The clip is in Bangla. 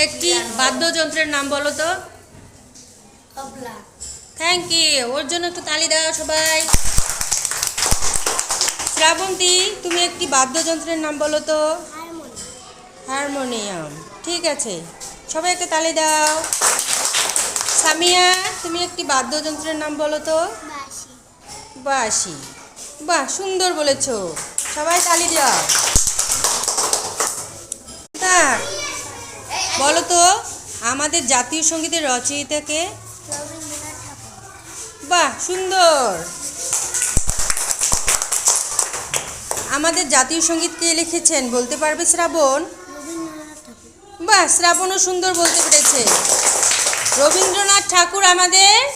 একটি বাদ্যযন্ত্রের নাম বলো তো। তবলা। থ্যাংক ইউ, ওর জন্য একটু তালি দাও সবাই। শ্রাবন্তী, তুমি একটি বাদ্যযন্ত্রের নাম বলো তো। হারমোনিয়াম। ঠিক আছে, সবাই একটা তালি দাও। সামিয়া, তুমি একটি বাদ্যযন্ত্রের নাম বলো তো। বাঁশি। বাঁশি। বাহ, সুন্দর বলেছো, সবাই তালি দাও। তার বলো তো, আমাদের জাতীয় সঙ্গীতের রচয়িতাকে। রবীন্দ্রনাথ ঠাকুর। বাহ, সুন্দর। আমাদের জাতীয় সঙ্গীত কে লিখেছেন বলতে পারবে শ্রাবণ? রবীন্দ্রনাথ ঠাকুর। বাহ, শ্রাবণও সুন্দর বলতে পেরেছে। রবীন্দ্রনাথ ঠাকুর আমাদের